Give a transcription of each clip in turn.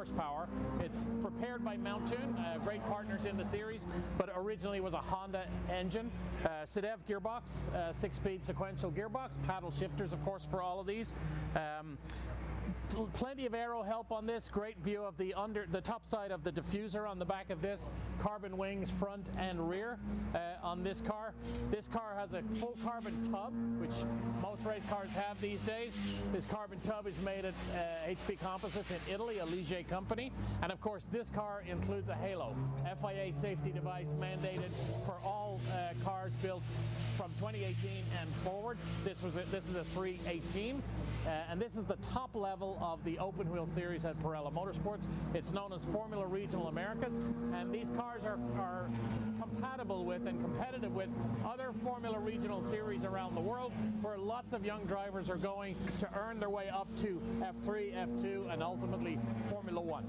horsepower. It's prepared by Mountoon, great partners in the series, but originally was a Honda engine. SEDEV gearbox, 6-speed sequential gearbox, paddle shifters, of course, for all of these. Plenty of aero help on this. Great view of the top side of the diffuser on the back of this. Carbon wings front and rear on this car. This car has a full carbon tub, which most race cars have these days. This carbon tub is made at HP Composites in Italy, a Ligier company. And of course, this car includes a halo, FIA safety device mandated for all cars built from 2018 and forward. This is a 318, and this is the top level of the open wheel series at Perella Motorsports. It's known as Formula Regional Americas, and these cars are compatible with and competitive with other Formula Regional series around the world, where lots of young drivers are going to earn their way up to F3, F2, and ultimately Formula One.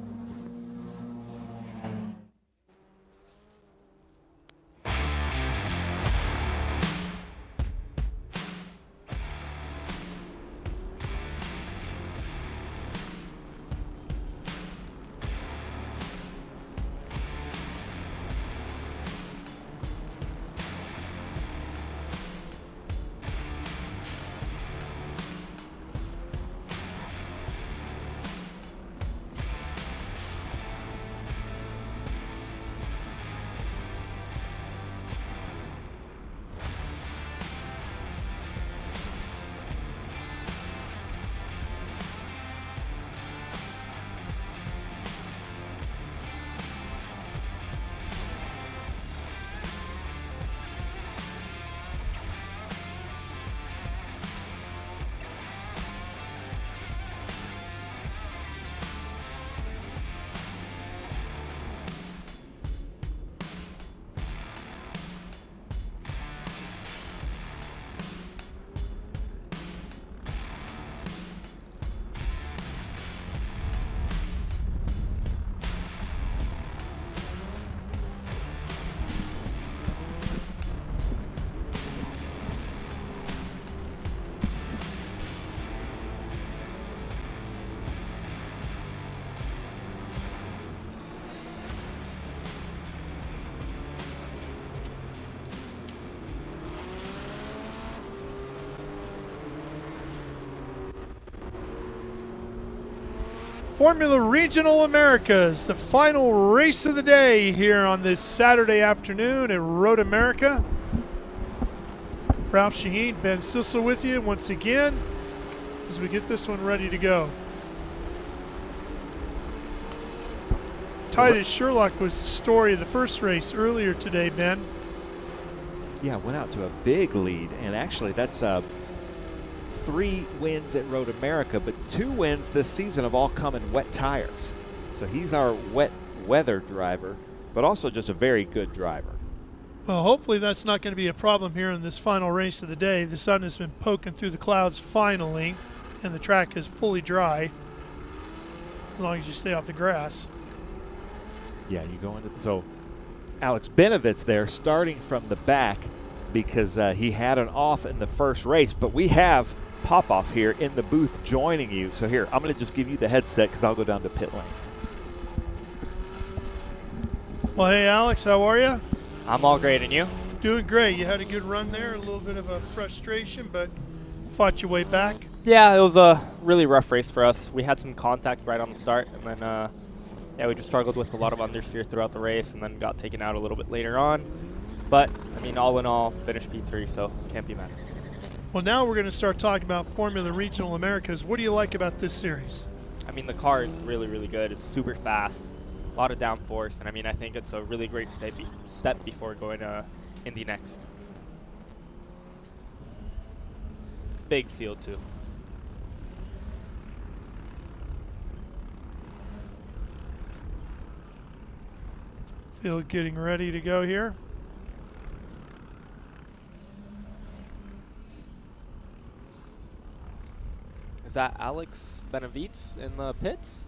Formula Regional Americas, the final race of the day here on this Saturday afternoon at Road America. Ralph Shaheen, Ben Sissel with you once again as we get this one ready to go. Titus Sherlock was the story of the first race earlier today, Ben. Yeah, went out to a big lead, and actually that's 3 wins at Road America, but 2 wins this season have all come in wet tires. So he's our wet weather driver, but also just a very good driver. Well, hopefully that's not going to be a problem here in this final race of the day. The sun has been poking through the clouds finally, and the track is fully dry, as long as you stay off the grass. Yeah, you go into so Alex Benavitz there starting from the back because he had an off in the first race, but we have Popoff here in the booth joining you. So here, I'm going to just give you the headset because I'll go down to pit lane. Well, hey, Alex, how are you? I'm all great, and you? Doing great. You had a good run there, a little bit of a frustration, but fought your way back. Yeah, it was a really rough race for us. We had some contact right on the start, and then yeah, we just struggled with a lot of understeer throughout the race and then got taken out a little bit later on. But, I mean, all in all, finished P3, so can't be mad. Well, now we're going to start talking about Formula Regional Americas. What do you like about this series? I mean, the car is really, really good. It's super fast, a lot of downforce, and I mean, I think it's a really great step before going to Indy next. Big field, too. Field getting ready to go here. Is that Alex Benavitz in the pits?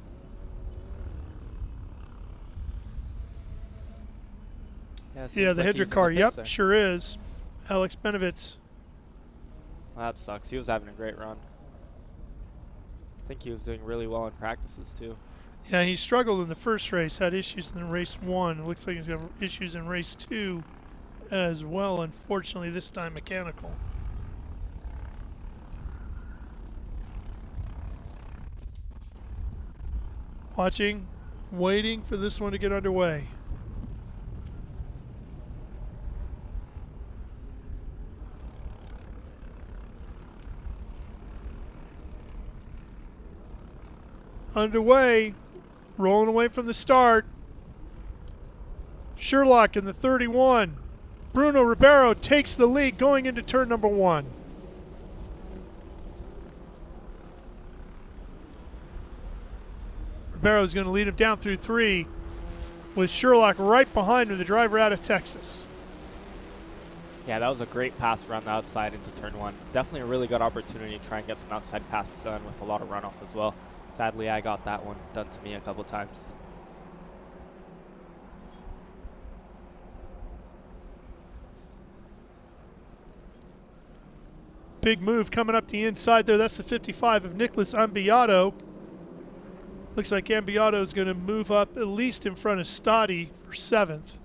Yeah, the Hendrick car. Yep, there. Sure is. Alex Benavitz. Well, that sucks. He was having a great run. I think he was doing really well in practices, too. Yeah, he struggled in the first race, had issues in race 1. It looks like he's got issues in race 2 as well, unfortunately, this time mechanical. Watching, waiting for this one to get underway. Underway, rolling away from the start. Sherlock in the 31. Bruno Ribeiro takes the lead going into turn number 1. Ribeiro's going to lead him down through 3 with Sherlock right behind him, the driver out of Texas. Yeah, that was a great pass around the outside into turn 1. Definitely a really good opportunity to try and get some outside passes done with a lot of runoff as well. Sadly, I got that one done to me a couple times. Big move coming up the inside there. That's the 55 of Nicolas Ambiato. Looks like Ambiato is going to move up at least in front of Stati for 7th.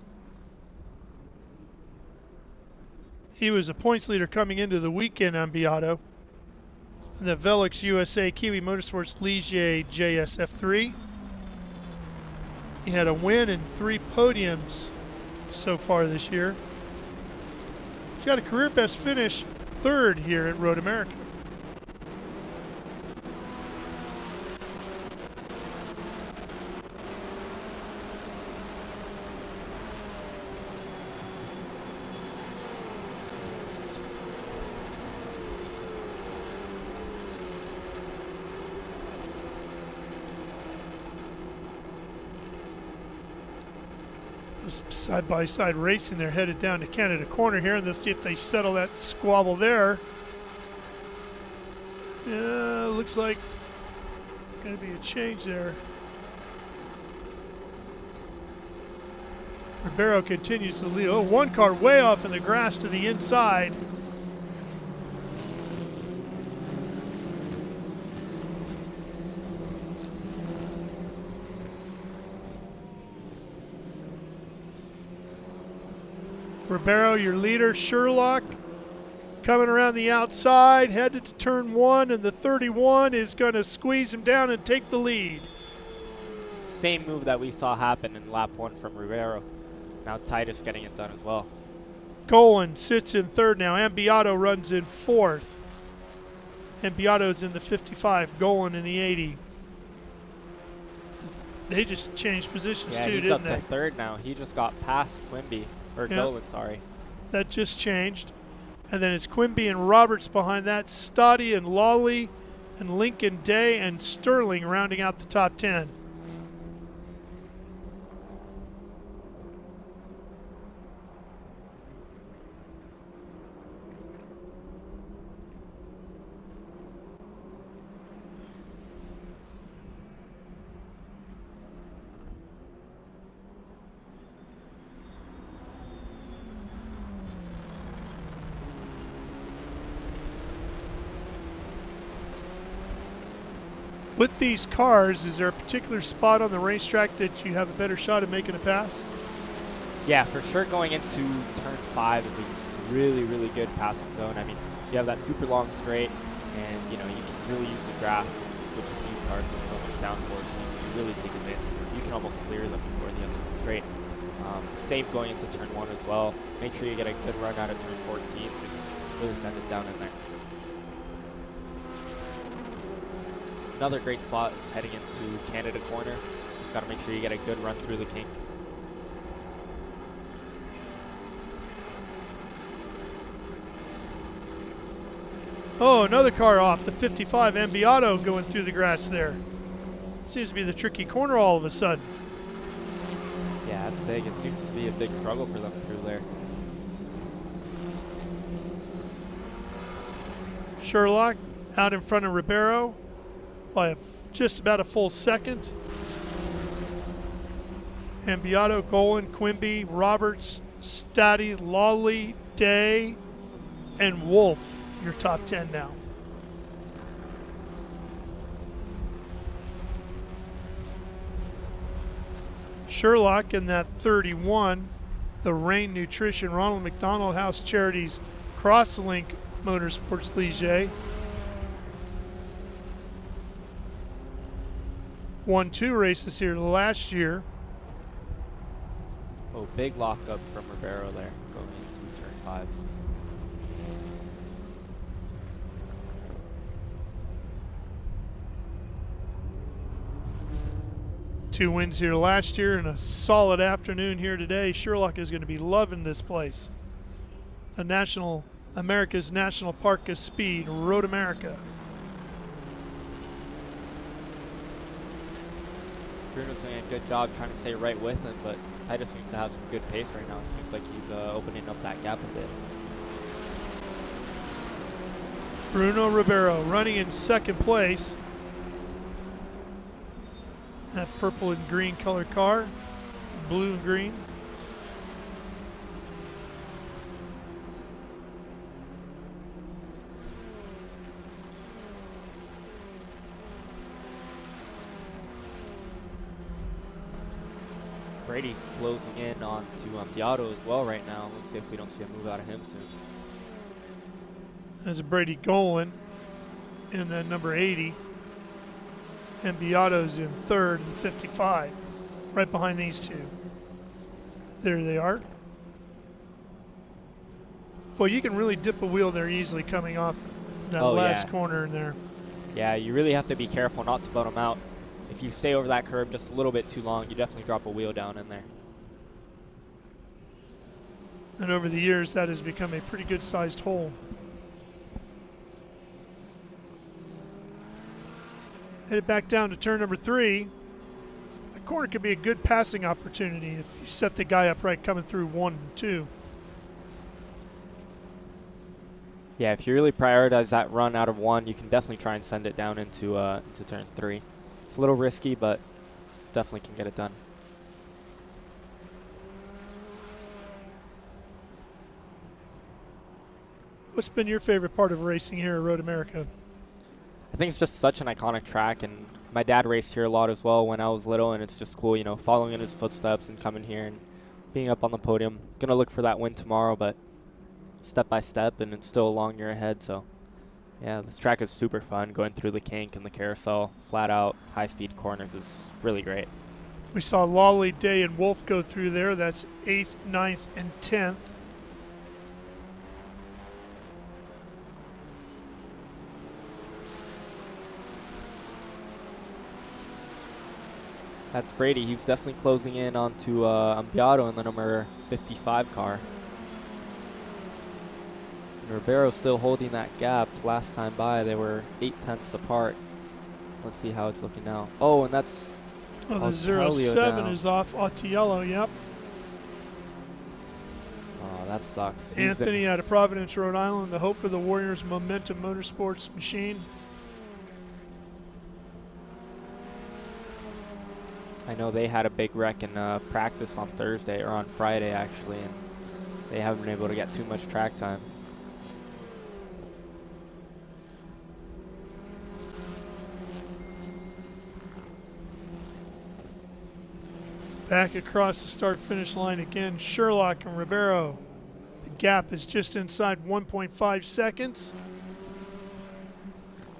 He was a points leader coming into the weekend, Ambiato. The Velux USA Kiwi Motorsports Ligier JSF3. He had a win and 3 podiums so far this year. He's got a career best finish 3rd here at Road America. Side-by-side racing. They're headed down to Canada Corner here, and let's see if they settle that squabble there. Yeah, looks like going to be a change there. Ribeiro continues to lead. Oh, one car way off in the grass to the inside. Ribeiro, your leader. Sherlock coming around the outside, headed to turn 1, and the 31 is going to squeeze him down and take the lead. Same move that we saw happen in lap 1 from Ribeiro. Now Titus getting it done as well. Golan sits in 3rd now. Ambiato runs in 4th. Ambiato's in the 55. Golan in the 80. They just changed positions too, didn't they? He's up to 3rd now. He just got past Quimby. Or Golan, sorry. That just changed. And then it's Quimby and Roberts behind that. Stati and Lawley and Lincoln Day and Sterling rounding out the top 10. With these cars, is there a particular spot on the racetrack that you have a better shot at making a pass? Yeah, for sure going into turn 5 is a really, really good passing zone. I mean, you have that super long straight, and you know, you can really use the draft, which with these cars with so much downforce, you can really take advantage. You can almost clear them before the end of the straight. Same going into turn 1 as well. Make sure you get a good run out of turn 14. Just really send it down in there. Another great spot is heading into Canada Corner. Just got to make sure you get a good run through the kink. Oh, another car off. The 55 Ambiato going through the grass there. Seems to be the tricky corner all of a sudden. Yeah, that's big. It seems to be a big struggle for them through there. Sherlock out in front of Ribeiro by just about a full second. Ambiato, Golan, Quimby, Roberts, Stati, Lawley, Day, and Wolfe, your top 10 now. Sherlock in that 31, the Rain Nutrition Ronald McDonald House Charities Crosslink Motorsports Ligier. Won 2 races here last year. Oh, big lockup from Ribeiro there going into turn 5. Two wins here last year and a solid afternoon here today. Sherlock is going to be loving this place. America's National Park of Speed, Road America. Bruno's doing a good job trying to stay right with him, but Titus seems to have some good pace right now. It seems like he's opening up that gap a bit. Bruno Ribeiro running in second place. That purple and green colored car, blue and green. Brady's closing in on to Beato as well right now. Let's see if we don't see a move out of him soon. There's Brady Golan in that number 80. And Beato's in third and 55, right behind these two. There they are. Well, you can really dip a wheel there easily coming off that last corner in there. Yeah, you really have to be careful not to bottom out. If you stay over that curb just a little bit too long, you definitely drop a wheel down in there. And over the years, that has become a pretty good-sized hole. Headed back down to turn number 3. That corner could be a good passing opportunity if you set the guy up right coming through 1 and 2. Yeah, if you really prioritize that run out of 1, you can definitely try and send it down into turn 3. It's a little risky, but definitely can get it done. What's been your favorite part of racing here at Road America? I think it's just such an iconic track, and my dad raced here a lot as well when I was little, and it's just cool, you know, following in his footsteps and coming here and being up on the podium. Gonna look for that win tomorrow, but step by step, and it's still a long year ahead. So yeah, this track is super fun. Going through the kink and the carousel, flat out, high speed corners is really great. We saw Lawley, Day, and Wolfe go through there. That's 8th, 9th, and 10th. That's Brady. He's definitely closing in onto Beato in the number 55 car. And Ribeiro's still holding that gap. Last time by, they were 8/10 apart. Let's see how it's looking now. Oh, and that's the 07 is off Autiello, yep. Oh, that sucks. Anthony out of Providence, Rhode Island, the hope for the Warriors Momentum Motorsports machine. I know they had a big wreck in practice on Thursday, or on Friday actually, and they haven't been able to get too much track time. Back across the start-finish line again, Sherlock and Ribeiro. The gap is just inside 1.5 seconds.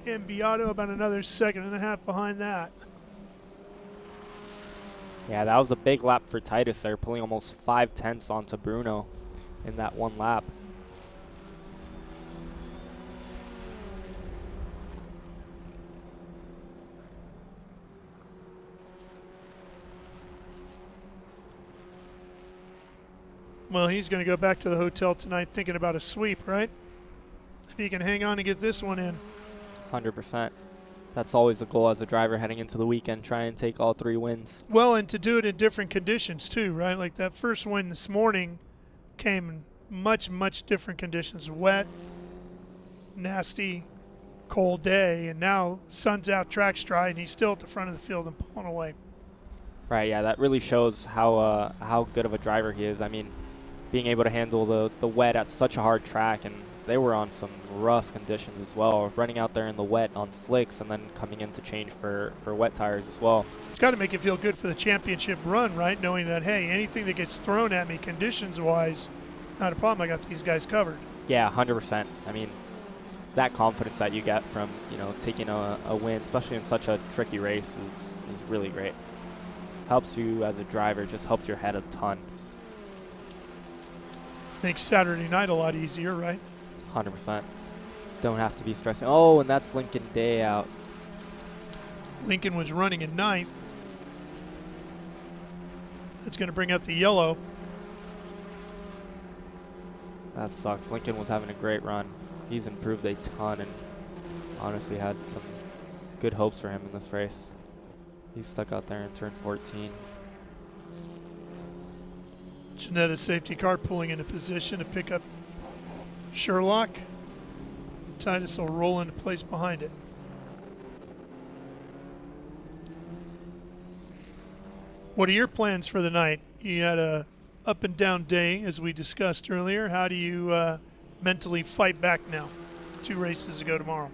And Beato about another 1.5 seconds behind that. Yeah, that was a big lap for Titus there, pulling almost 5/10 onto Bruno in that one lap. Well, he's going to go back to the hotel tonight thinking about a sweep, right? If he can hang on and get this one in. 100%. That's always the goal as a driver heading into the weekend, try and take all 3 wins. Well, and to do it in different conditions too, right? Like that first win this morning came in much, much different conditions. Wet, nasty, cold day, and now sun's out, track's dry, and he's still at the front of the field and pulling away. Right, yeah, that really shows how good of a driver he is. I mean, being able to handle the wet at such a hard track, and they were on some rough conditions as well, running out there in the wet on slicks and then coming in to change for wet tires as well. It's got to make you feel good for the championship run, right? Knowing that, hey, anything that gets thrown at me conditions-wise, not a problem. I got these guys covered. Yeah, 100%. I mean, that confidence that you get from, you know, taking a win, especially in such a tricky race, is really great. Helps you as a driver, just helps your head a ton. Makes Saturday night a lot easier, right? 100%. Don't have to be stressing. Oh, and that's Lincoln Day out. Lincoln was running in ninth. That's going to bring out the yellow. That sucks. Lincoln was having a great run. He's improved a ton and honestly had some good hopes for him in this race. He's stuck out there in turn 14. Janetta's safety car pulling into position to pick up Sherlock. Titus will roll into place behind it. What are your plans for the night? You had a up and down day, as we discussed earlier. How do you mentally fight back now? 2 races to go tomorrow.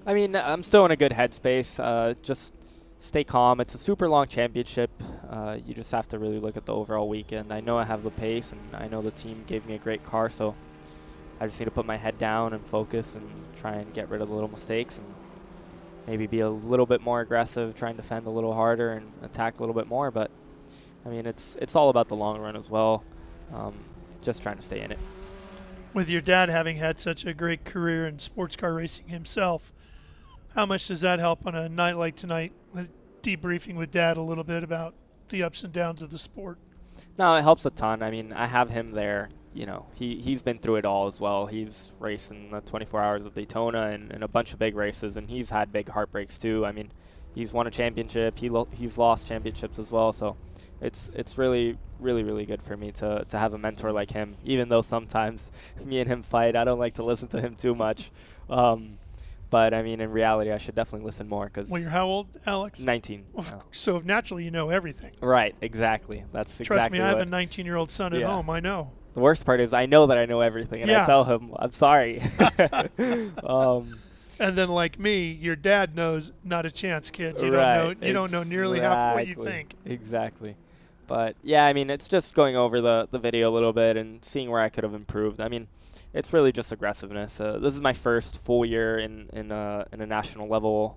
I mean, I'm still in a good headspace. Just stay calm. It's a super long championship. You just have to really look at the overall weekend. I know I have the pace, and I know the team gave me a great car, so I just need to put my head down and focus and try and get rid of the little mistakes and maybe be a little bit more aggressive, try and defend a little harder and attack a little bit more. But, I mean, it's all about the long run as well. Just trying to stay in it. With your dad having had such a great career in sports car racing himself, how much does that help on a night like tonight, with debriefing with Dad a little bit about the ups and downs of the sport? No, it helps a ton. I mean, I have him there. You know, he's been through it all as well. He's raced in the 24 Hours of Daytona and a bunch of big races, and he's had big heartbreaks too. I mean, he's won a championship. He's lost championships as well. So it's really, really, really good for me to have a mentor like him, even though sometimes me and him fight. I don't like to listen to him too much. But, I mean, in reality, I should definitely listen more. Well, you're how old, Alex? 19. Well, Oh. so naturally you know everything. Right, exactly. That's Trust exactly me, I have a what 19-year-old son at Yeah. home. I know. the worst part is I know that I know everything, and Yeah. I tell him, I'm sorry. And then, like me, your dad knows not a chance, kid. You Right, don't know nearly half what you think. Exactly. But, yeah, I mean, it's just going over the video a little bit and seeing where I could have improved. I mean, it's really just aggressiveness. This is my first full year in a national level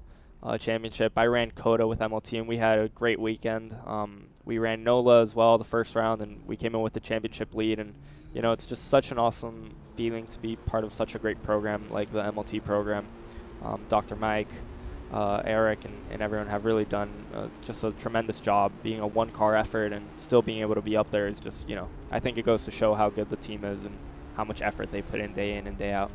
championship. I ran COTA with MLT, and we had a great weekend. We ran NOLA as well the first round, and we came in with the championship lead. And, you know, it's just such an awesome feeling to be part of such a great program like the MLT program. Dr. Mike, Eric, and everyone have really done just a tremendous job being a one-car effort, and still being able to be up there is just, you know, I think it goes to show how good the team is and how much effort they put in and day out.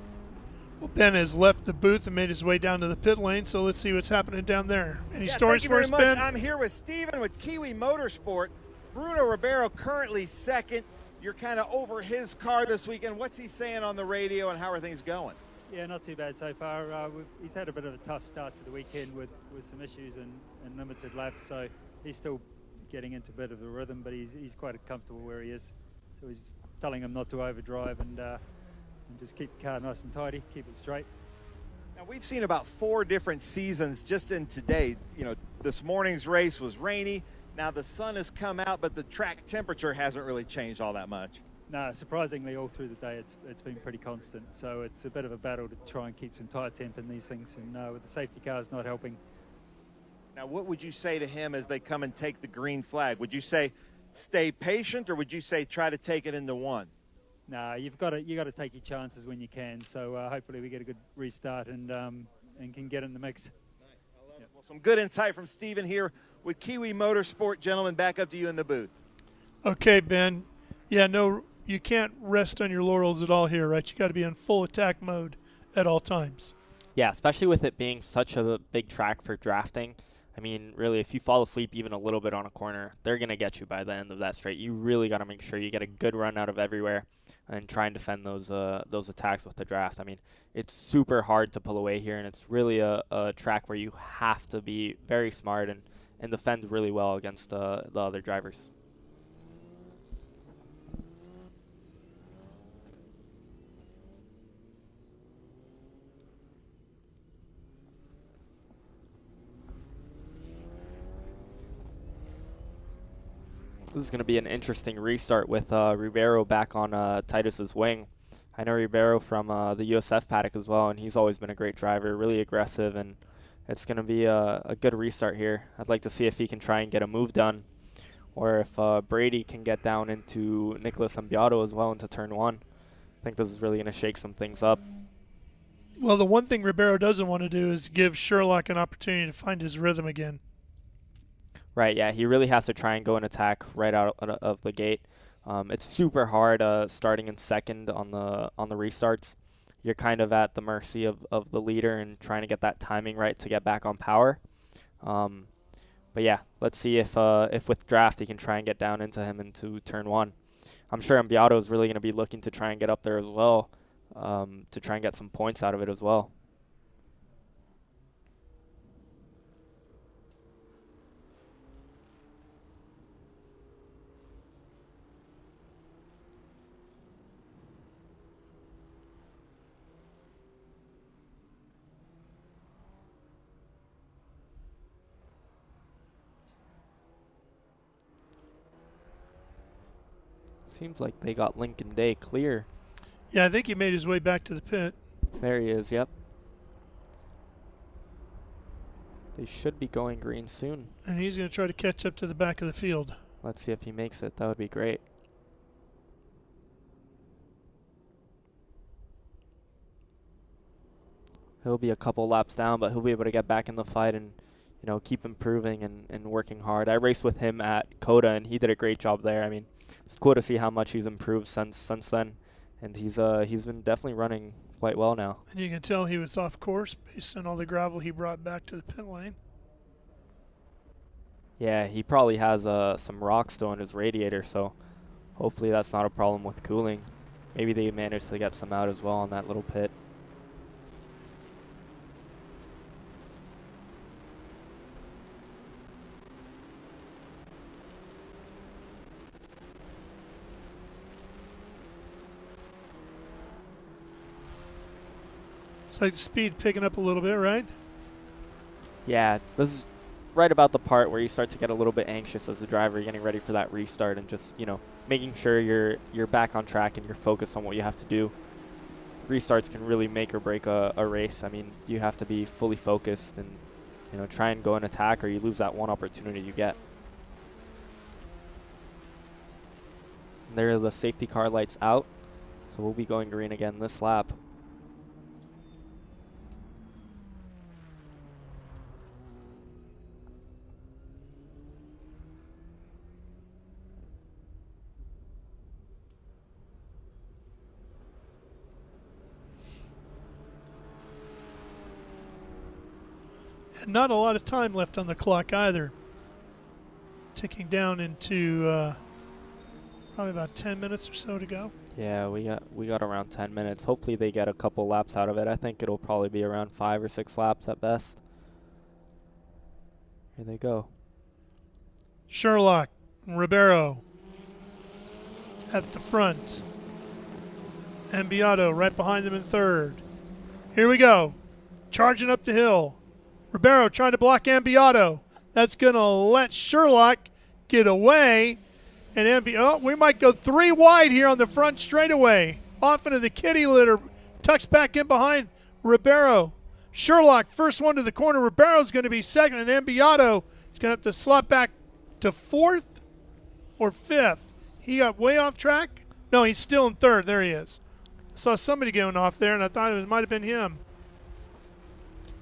Well, Ben has left the booth and made his way down to the pit lane, so let's see what's happening down there. Any stories for us, Ben? Thank you very much. I'm here with Steven with Kiwi Motorsport. Bruno Ribeiro currently second. You're kind of over his car this weekend. What's he saying on the radio, and how are things going? Yeah, not too bad so far. He's had a bit of a tough start to the weekend with some issues and limited laps, so he's still getting into a bit of a rhythm, but he's quite comfortable where he is. So he's telling him not to overdrive and just keep the car nice and tidy, keep it straight. Now, we've seen about 4 different seasons just in today. You know, this morning's race was rainy. Now the sun has come out, but the track temperature hasn't really changed all that much. No, surprisingly, all through the day it's been pretty constant. So it's a bit of a battle to try and keep some tire temp in these things, and with the safety cars not helping. Now, what would you say to him as they come and take the green flag? Would you say stay patient, or would you say try to take it into one? No, you got to take your chances when you can. So hopefully we get a good restart and can get in the mix. Nice. I love it. Well, some good insight from Steven here with Kiwi Motorsport. Gentlemen, back up to you in the booth. Okay, Ben. Yeah, no, you can't rest on your laurels at all here, right? You got to be in full attack mode at all times. Yeah, especially with it being such a big track for drafting. I mean, really, if you fall asleep even a little bit on a corner, they're going to get you by the end of that straight. You really got to make sure you get a good run out of everywhere and try and defend those attacks with the draft. I mean, it's super hard to pull away here, and it's really a track where you have to be very smart and defend really well against the other drivers. This is going to be an interesting restart with Ribeiro back on Titus's wing. I know Ribeiro from the USF paddock as well, and he's always been a great driver, really aggressive, and it's going to be a good restart here. I'd like to see if he can try and get a move done, or if Brady can get down into Nicolas and Beato as well into turn 1. I think this is really going to shake some things up. Well, the one thing Ribeiro doesn't want to do is give Sherlock an opportunity to find his rhythm again. Right, yeah, he really has to try and go and attack right out of the gate. It's super hard starting in second on the restarts. You're kind of at the mercy of the leader and trying to get that timing right to get back on power. But yeah, let's see if with draft he can try and get down into him into turn 1. I'm sure Beato is really going to be looking to try and get up there as well, to try and get some points out of it as well. Seems like they got Lincoln Day clear. Yeah, I think he made his way back to the pit. There he is, yep. They should be going green soon. And he's going to try to catch up to the back of the field. Let's see if he makes it. That would be great. He'll be a couple laps down, but he'll be able to get back in the fight and, you know, keep improving and working hard. I raced with him at Coda, and he did a great job there. I mean, it's cool to see how much he's improved since then, and he's been definitely running quite well now. And you can tell he was off course based on all the gravel he brought back to the pit lane. Yeah, he probably has some rock still in his radiator, so hopefully that's not a problem with cooling. Maybe they managed to get some out as well on that little pit. It's like the speed picking up a little bit, right? Yeah, this is right about the part where you start to get a little bit anxious as a driver, getting ready for that restart and just, you know, making sure you're back on track and you're focused on what you have to do. Restarts can really make or break a race. I mean, you have to be fully focused and, you know, try and go and attack, or you lose that one opportunity you get. And there are the safety car lights out, so we'll be going green again this lap. Not a lot of time left on the clock either. Ticking down into probably about 10 minutes or so to go. Yeah, we got around 10 minutes. Hopefully they get a couple laps out of it. I think it'll probably be around 5 or 6 laps at best. Here they go. Sherlock and Ribeiro at the front. And Beato right behind them in third. Here we go. Charging up the hill. Ribeiro trying to block Ambiato. That's going to let Sherlock get away. And we might go 3 wide here on the front straightaway. Off into the kitty litter. Tucks back in behind Ribeiro. Sherlock, first one to the corner. Ribeiro's going to be second. And Ambiato is going to have to slot back to 4th or 5th. He got way off track. No, he's still in 3rd. There he is. I saw somebody going off there, and I thought it might have been him.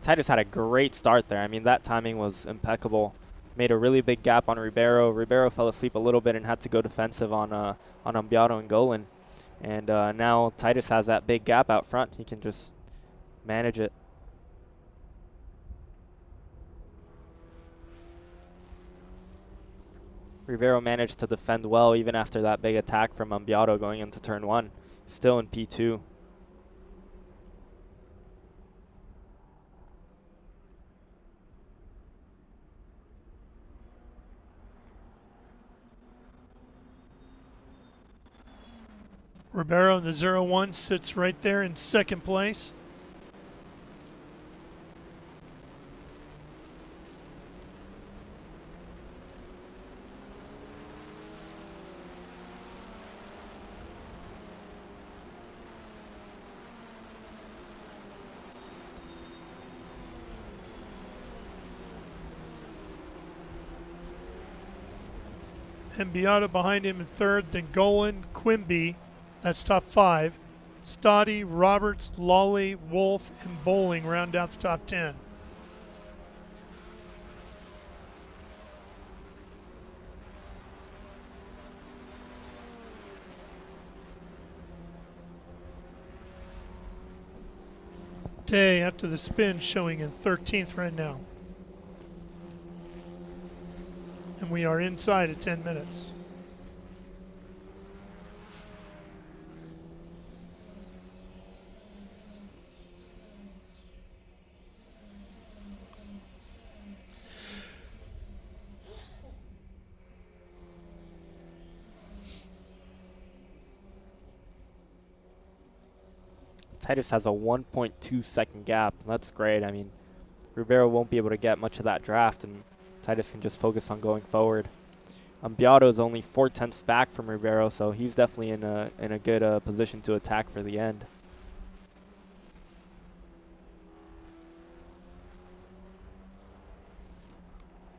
Titus had a great start there. I mean, that timing was impeccable. Made a really big gap on Ribeiro. Ribeiro fell asleep a little bit and had to go defensive on Ambiato and Golan. And now Titus has that big gap out front. He can just manage it. Ribeiro managed to defend well even after that big attack from Ambiato going into turn 1. Still in P2. Ribeiro in the 0-1 sits right there in 2nd place. and Beato behind him in third, then Golan, Quimby, that's top 5. Stati, Roberts, Lawley, Wolfe, and Bowling round out the top 10. Day after the spin showing in 13th right now. And we are inside at 10 minutes. Titus has a 1.2 second gap. That's great. I mean, Ribeiro won't be able to get much of that draft, and Titus can just focus on going forward. Beato is only 4/10 back from Ribeiro, so he's definitely in a good position to attack for the end.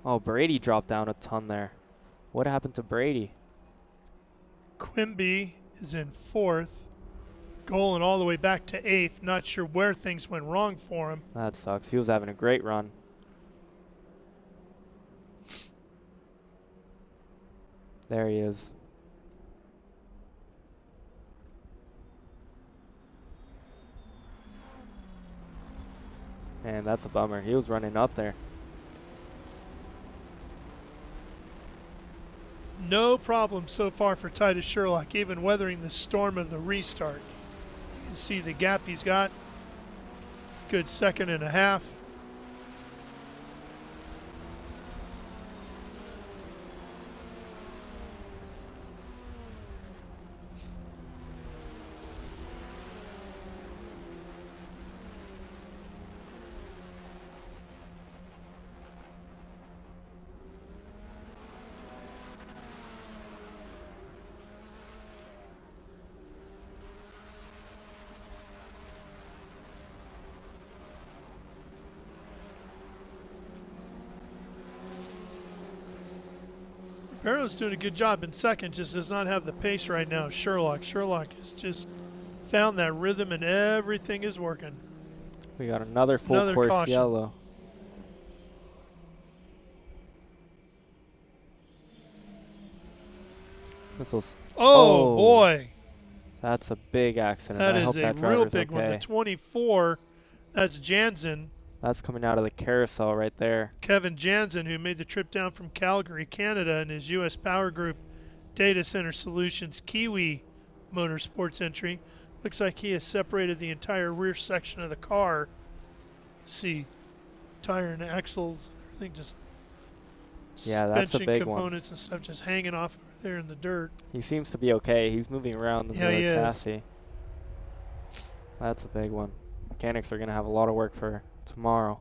Oh, Brady dropped down a ton there. What happened to Brady? Quimby is in 4th. Golan all the way back to 8th. Not sure where things went wrong for him. That sucks. He was having a great run. There he is. Man, that's a bummer. He was running up there. No problem so far for Titus Sherlock, even weathering the storm of the restart. You can see the gap he's got. Good 2.5 seconds. Barrett's doing a good job in second, just does not have the pace right now. Sherlock has just found that rhythm and everything is working. We got another full course caution. yellow. This was, oh boy. That's a big accident. That I is hope a that real driver's big one. okay. The 24, that's Jansen. That's coming out of the carousel right there. Kevin Jansen, who made the trip down from Calgary, Canada, in his U.S. Power Group Data Center Solutions Kiwi Motorsports entry. Looks like he has separated the entire rear section of the car. See tire and axles, everything just Yeah, that's a suspension big one. components and stuff just hanging off over there in the dirt. He seems to be okay. He's moving around the Yeah, he is. chassis. That's a big one. Mechanics are going to have a lot of work for tomorrow.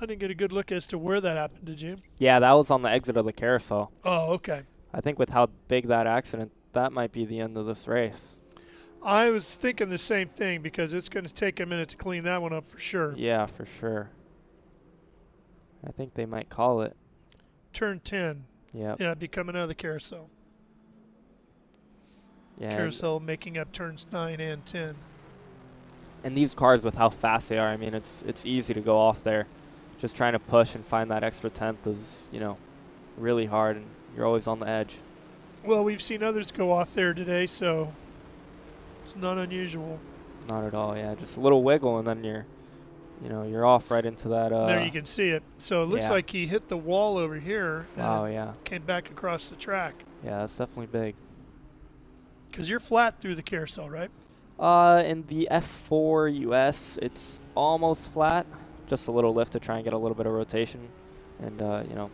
I didn't get a good look as to where that happened, did you? Yeah, that was on the exit of the carousel. Oh, okay. I think with how big that accident, that might be the end of this race. I was thinking the same thing because it's going to take a minute to clean that one up for sure. Yeah, for sure. I think they might call it. Turn 10. Yep. Yeah, be coming out of the carousel. Yeah. Carousel making up turns 9 and 10. And these cars, with how fast they are, I mean, it's easy to go off there. Just trying to push and find that extra tenth is, you know, really hard, and you're always on the edge. Well, we've seen others go off there today, so it's not unusual. Not at all, yeah. Just a little wiggle, and then you're off right into that. There you can see it. So it looks like he hit the wall over here. Wow, yeah. Came back across the track. Yeah, that's definitely big. Because you're flat through the carousel, right? In the F4 US, it's almost flat. Just a little lift to try and get a little bit of rotation and,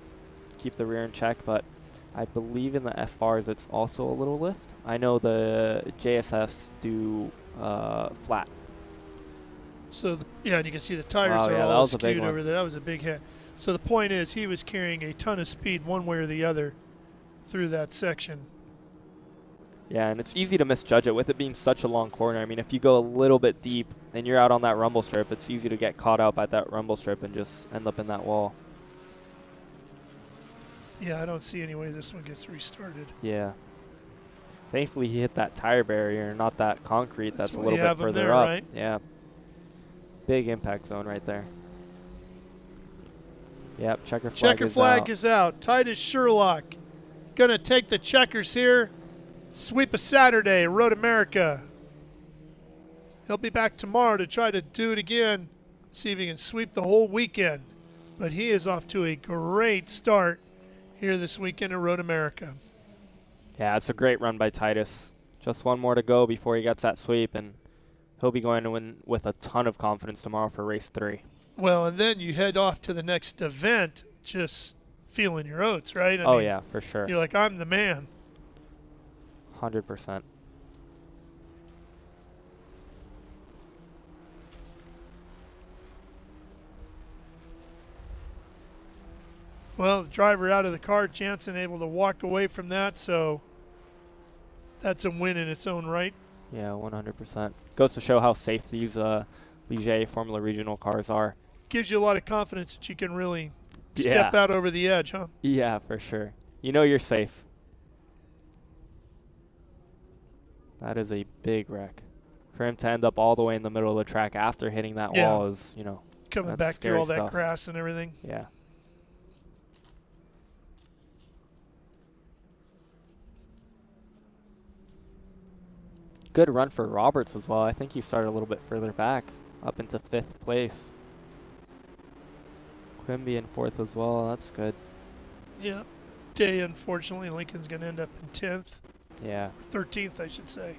keep the rear in check. But I believe in the FRs, it's also a little lift. I know the JSFs do flat. So, and you can see the tires are all skewed over there. That was a big hit. So the point is he was carrying a ton of speed one way or the other through that section. Yeah, and it's easy to misjudge it with it being such a long corner. I mean, if you go a little bit deep and you're out on that rumble strip, it's easy to get caught out by that rumble strip and just end up in that wall. Yeah, I don't see any way this one gets restarted. Yeah. Thankfully, he hit that tire barrier, not that concrete that's a why little you bit have 'em further there, up. right? Yeah. Big impact zone right there. Yep, checker flag Checker is flag out. is out. Titus Sherlock going to take the checkers here. Sweep of Saturday, Road America. He'll be back tomorrow to try to do it again, see if he can sweep the whole weekend. But he is off to a great start here this weekend at Road America. Yeah, it's a great run by Titus. Just one more to go before he gets that sweep, and he'll be going to win with a ton of confidence tomorrow for race 3. Well, and then you head off to the next event just feeling your oats, right? I mean, Yeah, for sure. You're like, I'm the man. 100%. Well, the driver out of the car, Jansen able to walk away from that, so that's a win in its own right. Yeah, 100%. Goes to show how safe these Ligier Formula Regional cars are. Gives you a lot of confidence that you can really step out over the edge, huh? Yeah, for sure. You know you're safe. That is a big wreck. For him to end up all the way in the middle of the track after hitting that wall is, Coming that's back through scary all that stuff. grass and everything. Yeah. Good run for Roberts as well. I think he started a little bit further back, up into 5th place. Quimby in 4th as well. That's good. Yeah. Day, unfortunately, Lincoln's going to end up in 10th. Yeah. 13th, I should say.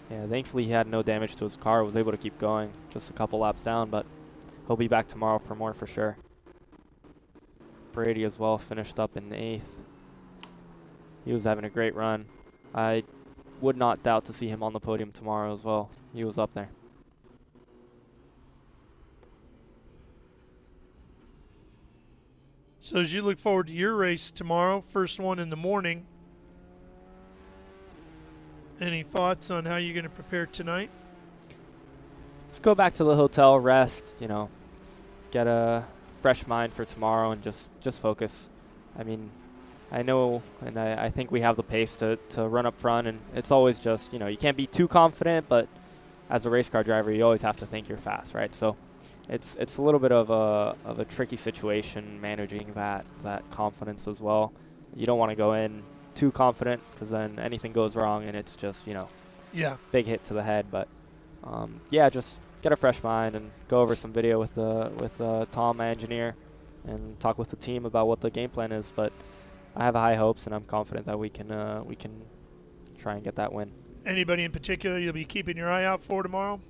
Yeah, thankfully he had no damage to his car, was able to keep going, just a couple laps down, but he'll be back tomorrow for more for sure. Brady as well finished up in 8th. He was having a great run. I would not doubt to see him on the podium tomorrow as well. He was up there. So as you look forward to your race tomorrow, first one in the morning, any thoughts on how you're going to prepare tonight? Let's go back to the hotel, rest, get a fresh mind for tomorrow and just focus. I mean, I know and I think we have the pace to run up front, and it's always just, you can't be too confident, but as a race car driver, you always have to think you're fast, right? So it's a little bit of a tricky situation managing that confidence as well. You don't want to go in too confident because then anything goes wrong and it's just, big hit to the head. But just get a fresh mind and go over some video with Tom, my engineer, and talk with the team about what the game plan is. But I have high hopes, and I'm confident that we can try and get that win. Anybody in particular you'll be keeping your eye out for tomorrow?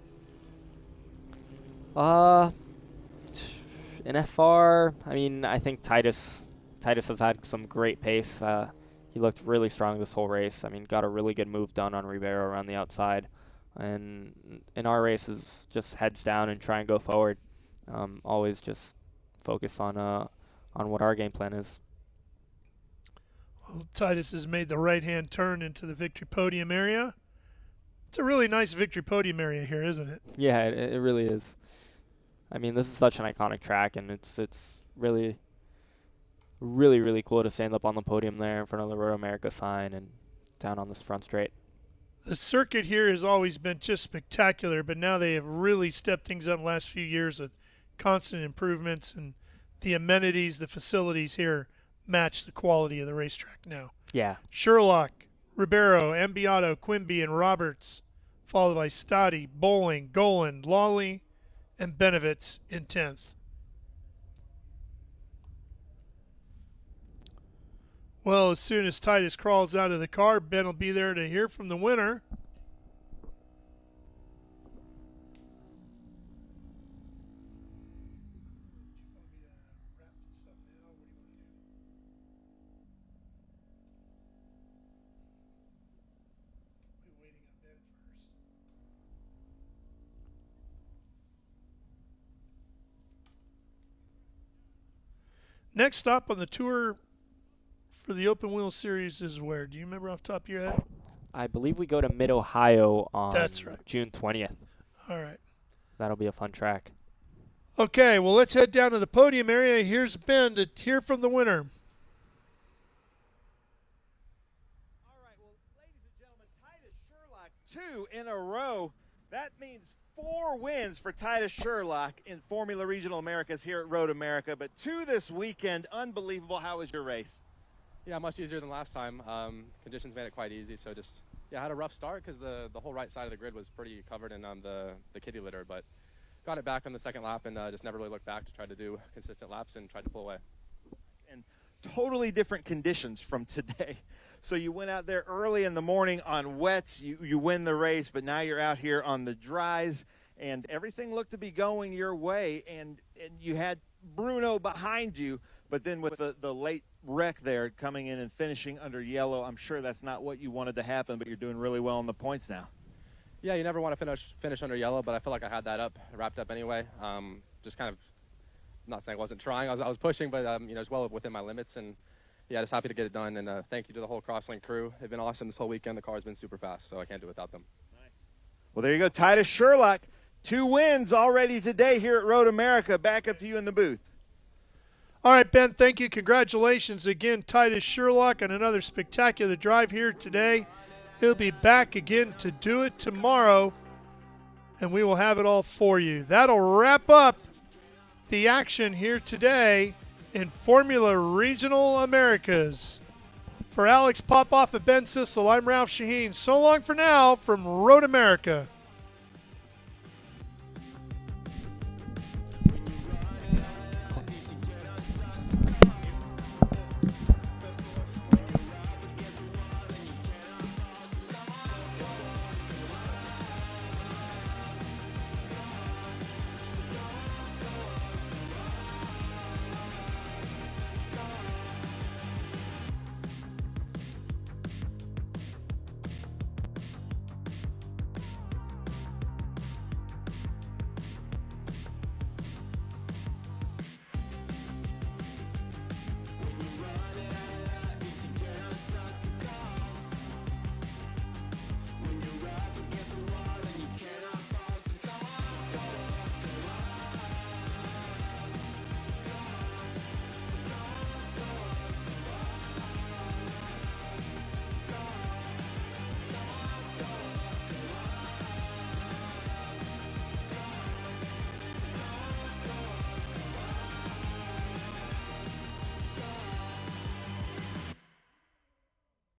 In FR, I mean, I think Titus has had some great pace. He looked really strong this whole race. I mean, got a really good move done on Ribeiro around the outside. And in our races, just heads down and try and go forward. Always just focus on what our game plan is. Well, Titus has made the right-hand turn into the victory podium area. It's a really nice victory podium area here, isn't it? Yeah, it really is. I mean, this is such an iconic track, and it's really, really, really cool to stand up on the podium there in front of the Road America sign and down on this front straight. The circuit here has always been just spectacular, but now they have really stepped things up the last few years with constant improvements, and the amenities, the facilities here match the quality of the racetrack now. Yeah. Sherlock, Ribeiro, Ambiato, Quimby, and Roberts, followed by Stati, Bowling, Golan, Lawley, and Benavitz in 10th. Well, as soon as Titus crawls out of the car, Ben will be there to hear from the winner. Next stop on the tour for the Open Wheel Series is where? Do you remember off the top of your head? I believe we go to Mid-Ohio on That's right. June 20th. All right. That'll be a fun track. Okay, well, let's head down to the podium area. Here's Ben to hear from the winner. 2 in a row. That means 4 wins for Titus Sherlock in Formula Regional Americas here at Road America, but 2 this weekend. Unbelievable. How was your race? Yeah, much easier than last time. Conditions made it quite easy, so just, yeah, I had a rough start because the whole right side of the grid was pretty covered in the kitty litter, but got it back on the second lap and just never really looked back to try to do consistent laps and tried to pull away. And totally different conditions from today. So you went out there early in the morning on wets, you win the race, but now you're out here on the dries, and everything looked to be going your way, and you had Bruno behind you, but then with the late wreck there coming in and finishing under yellow, I'm sure that's not what you wanted to happen, but you're doing really well in the points now. Yeah, you never want to finish under yellow, but I feel like I had that wrapped up anyway. Just kind of, not saying I wasn't trying, I was pushing, but you know, as well within my limits, and yeah, just happy to get it done, and thank you to the whole Crosslink crew. They've been awesome this whole weekend. The car's been super fast, so I can't do it without them. Nice. Well, there you go, Titus Sherlock. 2 wins already today here at Road America. Back up to you in the booth. All right, Ben, thank you. Congratulations again, Titus Sherlock, on another spectacular drive here today. He'll be back again to do it tomorrow, and we will have it all for you. That'll wrap up the action here today in Formula Regional Americas. For Alex Popoff and Ben Sissel, I'm Ralph Shaheen. So long for now from Road America.